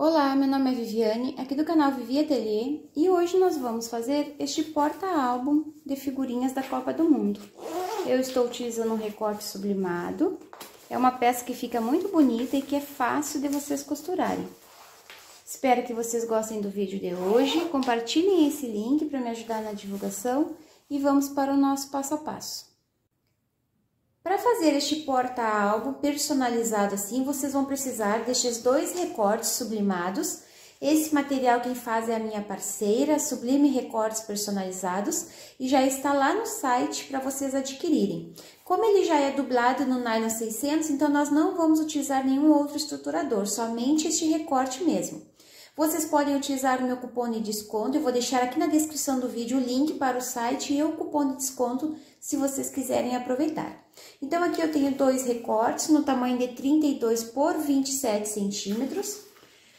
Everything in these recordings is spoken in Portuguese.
Olá, meu nome é Viviane, aqui do canal Vivi Ateliê, e hoje nós vamos fazer este porta-álbum de figurinhas da Copa do Mundo. Eu estou utilizando um recorte sublimado, é uma peça que fica muito bonita e que é fácil de vocês costurarem. Espero que vocês gostem do vídeo de hoje, compartilhem esse link para me ajudar na divulgação e vamos para o nosso passo a passo. Para fazer este porta-álbum personalizado assim, vocês vão precisar destes dois recortes sublimados. Esse material quem faz é a minha parceira, Sublime Recortes Personalizados, e já está lá no site para vocês adquirirem. Como ele já é dublado no Nylon 600, então nós não vamos utilizar nenhum outro estruturador, somente este recorte mesmo. Vocês podem utilizar o meu cupom de desconto, eu vou deixar aqui na descrição do vídeo o link para o site e o cupom de desconto se vocês quiserem aproveitar. Então, aqui eu tenho dois recortes no tamanho de 32 por 27 centímetros.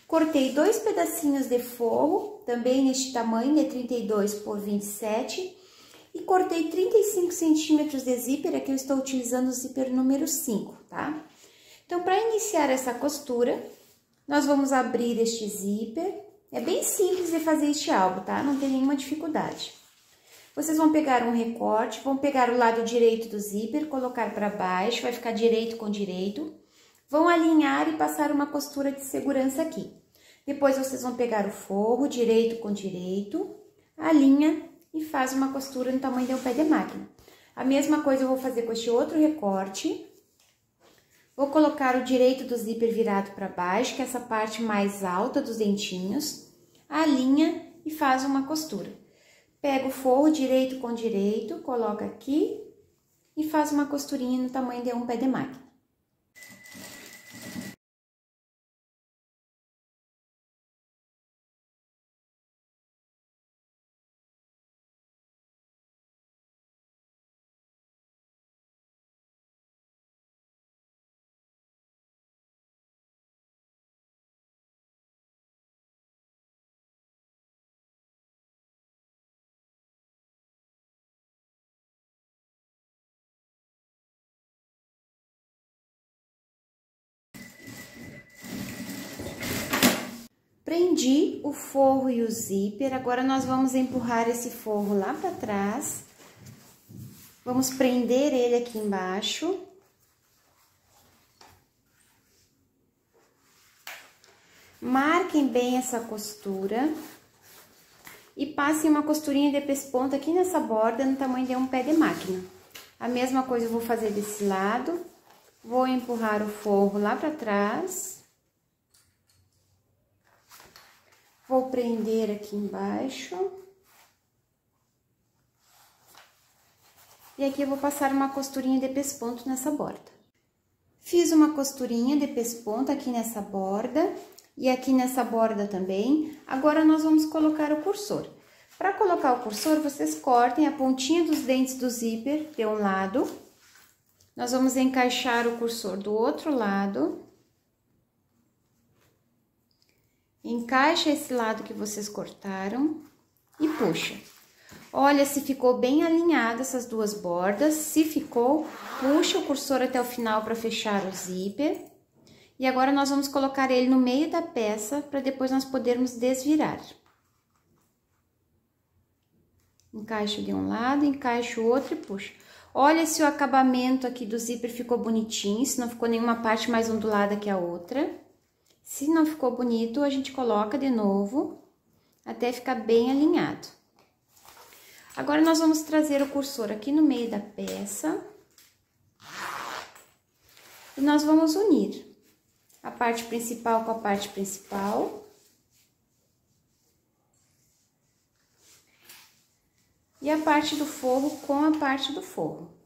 Cortei dois pedacinhos de forro, também neste tamanho de 32 por 27. E cortei 35 centímetros de zíper, aqui eu estou utilizando o zíper número 5, tá? Então, para iniciar essa costura, nós vamos abrir este zíper. É bem simples de fazer este álbum, tá? Não tem nenhuma dificuldade. Vocês vão pegar um recorte, vão pegar o lado direito do zíper, colocar para baixo, vai ficar direito com direito. Vão alinhar e passar uma costura de segurança aqui. Depois, vocês vão pegar o forro, direito com direito, alinha e faz uma costura no tamanho de um pé de máquina. A mesma coisa eu vou fazer com este outro recorte. Vou colocar o direito do zíper virado para baixo, que é essa parte mais alta dos dentinhos, alinha e faz uma costura. Pega o forro direito com direito, coloca aqui e faz uma costurinha no tamanho de um pé de máquina. Prendi o forro e o zíper, agora nós vamos empurrar esse forro lá para trás. Vamos prender ele aqui embaixo. Marquem bem essa costura. E passem uma costurinha de pesponta aqui nessa borda, no tamanho de um pé de máquina. A mesma coisa eu vou fazer desse lado. Vou empurrar o forro lá para trás. Vou prender aqui embaixo. E aqui eu vou passar uma costurinha de pesponto nessa borda. Fiz uma costurinha de pesponto aqui nessa borda e aqui nessa borda também. Agora, nós vamos colocar o cursor. Para colocar o cursor, vocês cortem a pontinha dos dentes do zíper de um lado. Nós vamos encaixar o cursor do outro lado. Encaixa esse lado que vocês cortaram e puxa. Olha se ficou bem alinhado essas duas bordas. Se ficou, puxa o cursor até o final para fechar o zíper. E agora, nós vamos colocar ele no meio da peça para depois nós podermos desvirar. Encaixa de um lado, encaixa o outro e puxa. Olha se o acabamento aqui do zíper ficou bonitinho, se não ficou nenhuma parte mais ondulada que a outra. Se não ficou bonito, a gente coloca de novo, até ficar bem alinhado. Agora, nós vamos trazer o cursor aqui no meio da peça. E nós vamos unir a parte principal com a parte principal. E a parte do forro com a parte do forro.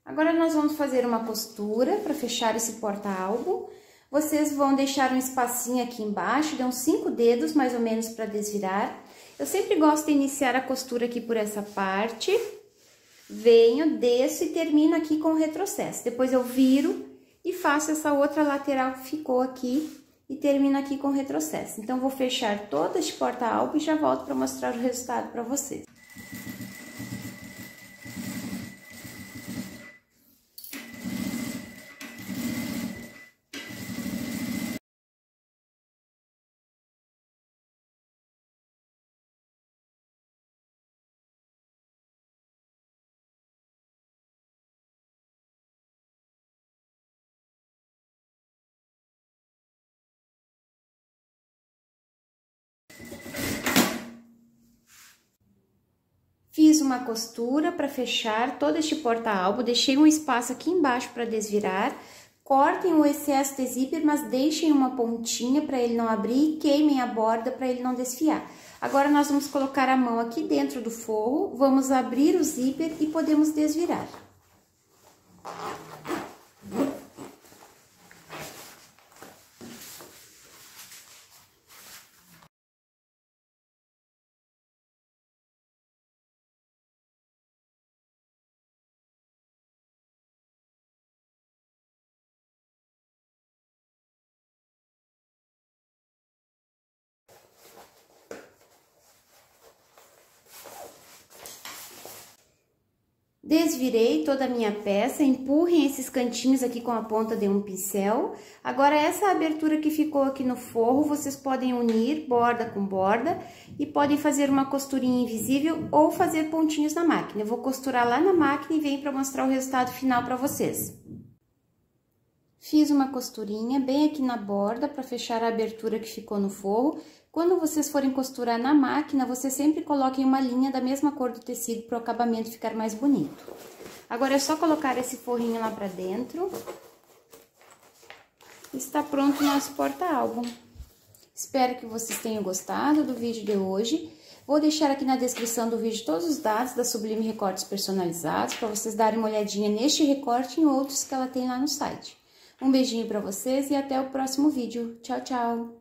Agora, nós vamos fazer uma costura para fechar esse porta-álbum. Vocês vão deixar um espacinho aqui embaixo, de uns 5 dedos, mais ou menos, para desvirar. Eu sempre gosto de iniciar a costura aqui por essa parte. Venho, desço e termino aqui com o retrocesso. Depois, eu viro e faço essa outra lateral que ficou aqui e termino aqui com o retrocesso. Então, vou fechar todo este porta-álbum e já volto para mostrar o resultado para vocês. Fiz uma costura para fechar todo este porta-álbum, deixei um espaço aqui embaixo para desvirar. Cortem o excesso de zíper, mas deixem uma pontinha para ele não abrir e queimem a borda para ele não desfiar. Agora, nós vamos colocar a mão aqui dentro do forro, vamos abrir o zíper e podemos desvirar. Desvirei toda a minha peça, empurrem esses cantinhos aqui com a ponta de um pincel. Agora, essa abertura que ficou aqui no forro, vocês podem unir borda com borda e podem fazer uma costurinha invisível ou fazer pontinhos na máquina. Eu vou costurar lá na máquina e venho para mostrar o resultado final para vocês. Fiz uma costurinha bem aqui na borda para fechar a abertura que ficou no forro. Quando vocês forem costurar na máquina, vocês sempre coloquem uma linha da mesma cor do tecido para o acabamento ficar mais bonito. Agora é só colocar esse forrinho lá para dentro. Está pronto o nosso porta-álbum. Espero que vocês tenham gostado do vídeo de hoje. Vou deixar aqui na descrição do vídeo todos os dados da Sublime Recortes Personalizados, para vocês darem uma olhadinha neste recorte e em outros que ela tem lá no site. Um beijinho para vocês e até o próximo vídeo. Tchau, tchau!